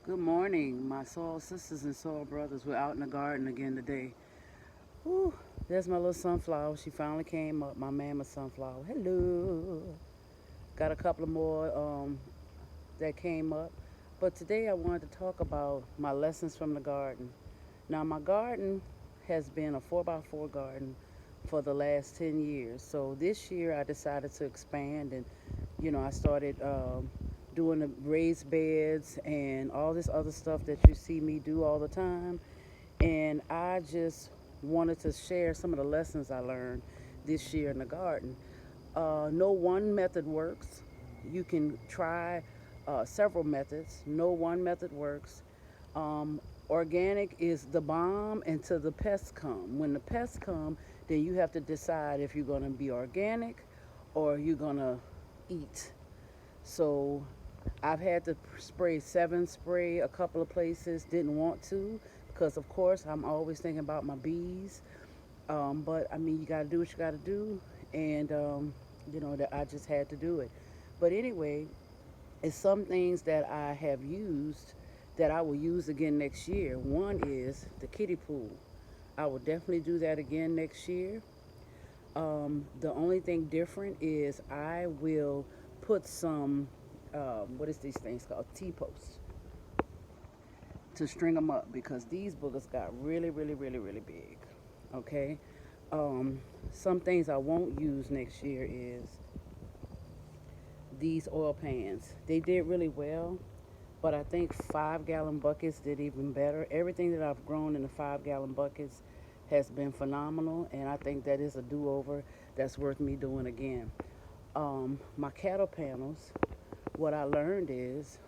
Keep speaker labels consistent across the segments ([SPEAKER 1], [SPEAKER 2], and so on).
[SPEAKER 1] Good morning, my soul sisters and soul brothers. We're out in the garden again today. Whew, there's my little sunflower. She finally came up, my mama sunflower. Hello. Got a couple of more that came up. But today I wanted to talk about my lessons from the garden. Now, my garden has been a 4x4 garden for the last 10 years. So this year I decided to expand and, I started doing the raised beds and all this other stuff that you see me do all the time. And I just wanted to share some of the lessons I learned this year in the garden. No one method works. You can try several methods. No one method works. Um, Organic is the bomb until the pests come. When the pests come, then you have to decide if you're going to be organic or you're going to eat. So I've had to spray 7 spray a couple of places, didn't want to because, of course, I'm always thinking about my bees. But I mean, you got to do what you got to do. And, that I just had to do it. But anyway, it's some things that I have used that I will use again next year. One is the kiddie pool. I will definitely do that again next year. The only thing different is I will put some, what is these things called? T-posts to string them up because these boogers got really, really, really, really big. Okay. Um, some things I won't use next year is these oil pans. They did really well, but I think 5 gallon buckets did even better. Everything that I've grown in the 5 gallon buckets has been phenomenal, and I think that is a do over that's worth me doing again. My cattle panels, what I learned is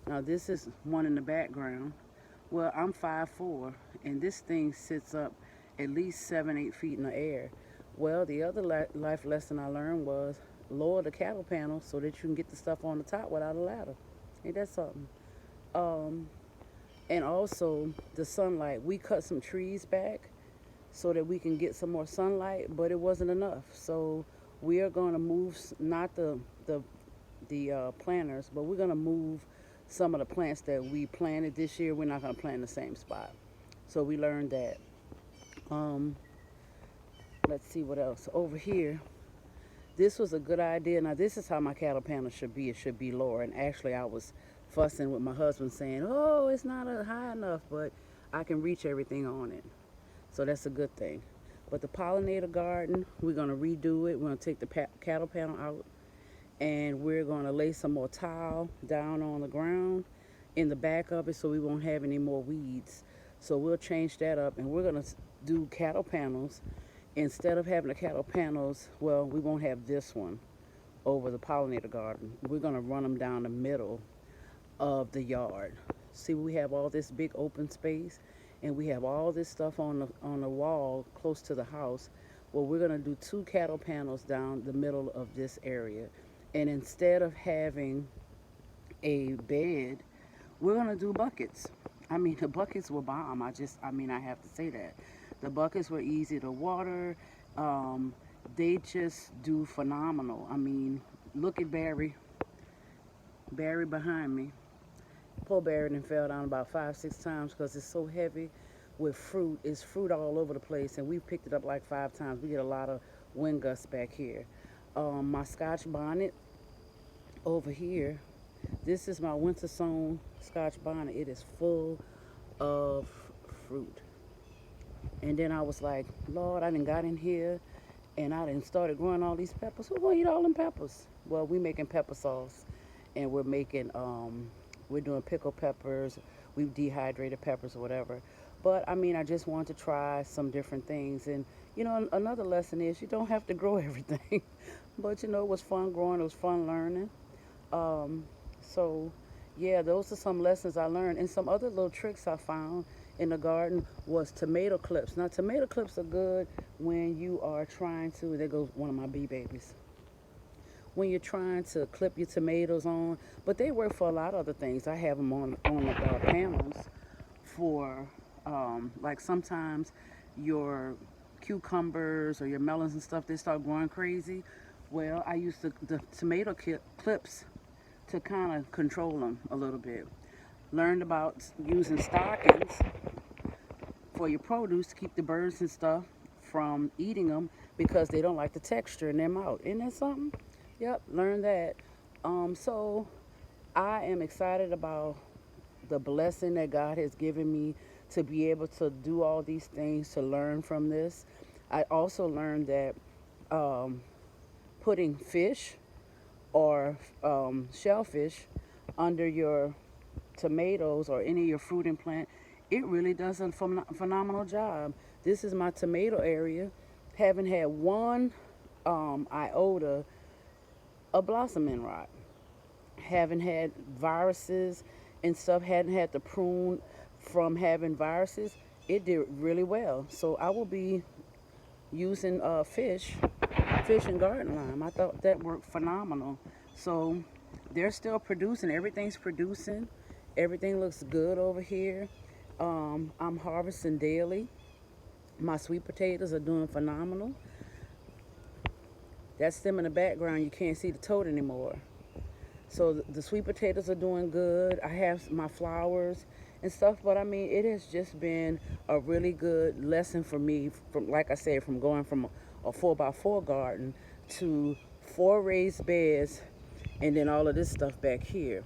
[SPEAKER 1] now this is one in the background. Well, I'm 5'4", and this thing sits up at least 7, 8 feet in the air. Well, the other life lesson I learned was lower the cattle panel so that you can get the stuff on the top without a ladder. Ain't that something? Um, and also the sunlight. We cut some trees back so that we can get some more sunlight, but it wasn't enough. So we are going to move not the planters, but we're going to move some of the plants that we planted this year. We're not going to plant in the same spot. So we learned that. Um, let's see what else over here. This was a good idea. Now this is how my cattle panel should be. It should be lower. And actually, I was fussing with my husband saying, "Oh, it's not high enough," but I can reach everything on it. So that's a good thing. But the pollinator garden, we're going to redo it. We're going to take the cattle panel out and we're going to lay some more tile down on the ground in the back of it so we won't have any more weeds. So we'll change that up and we're going to do cattle panels. Instead of having the cattle panels, well, we won't have this one over the pollinator garden. We're going to run them down the middle of the yard. See, we have all this big open space and we have all this stuff on the wall close to the house. Well, we're going to do 2 cattle panels down the middle of this area. And instead of having a bed, we're going to do buckets. I mean, the buckets were bomb. I have to say that. The buckets were easy to water. Um, they just do phenomenal. I mean, look at Barry. Barry behind me. Poor Barry and fell down about 5, 6 times because it's so heavy with fruit. It's fruit all over the place, and we picked it up like 5 times. We get a lot of wind gusts back here. My Scotch bonnet over here. This is my winter sown Scotch bonnet. It is full of fruit. And then I was like, Lord, I done got in here and I done started growing all these peppers. Who gonna eat all them peppers? Well, we making pepper sauce and we're doing pickled peppers, we've dehydrated peppers or whatever. But I mean, I just wanted to try some different things. And another lesson is you don't have to grow everything. But it was fun growing, it was fun learning. Um, so, yeah, those are some lessons I learned. And some other little tricks I found in the garden was tomato clips. Now, tomato clips are good when you are trying to, there goes one of my bee babies, when you're trying to clip your tomatoes on, but they work for a lot of other things. I have them on the panels for, like sometimes your cucumbers or your melons and stuff, they start growing crazy. Well, I use the tomato clips to kind of control them a little bit. learned about using stockings for your produce to keep the birds and stuff from eating them because they don't like the texture in their mouth. Isn't that something? Yep, learned that. So I am excited about the blessing that God has given me to be able to do all these things, to learn from this. I also learned that um, putting fish or shellfish under your tomatoes or any of your fruit and plant, it really does a phenomenal job. This is my tomato area. Haven't had one iota of blossoming rot. Haven't had viruses and stuff. Hadn't had to prune from having viruses. It did really well. So I will be using fish and garden lime. I thought that worked phenomenal. So they're still producing. Everything's producing. Everything looks good over here. I'm harvesting daily. My sweet potatoes are doing phenomenal. That's them in the background. You can't see the toad anymore. So the sweet potatoes are doing good. I have my flowers and stuff, but I mean, it has just been a really good lesson for me. From, like I said, from going from a 4x4 garden to 4 raised beds, and then all of this stuff back here.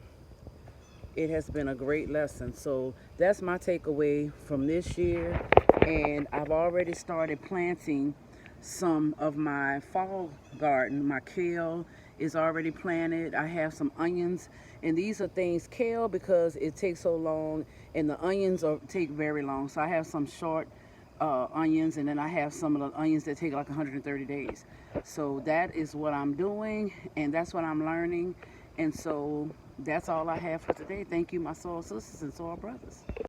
[SPEAKER 1] It has been a great lesson. So that's my takeaway from this year. And I've already started planting some of my fall garden. My kale is already planted. I have some onions, and these are things, kale because it takes so long, and the onions take very long. So I have some short onions, and then I have some of the onions that take like 130 days. So that is what I'm doing, and that's what I'm learning. And so that's all I have for today. Thank you, my soil sisters and soil brothers.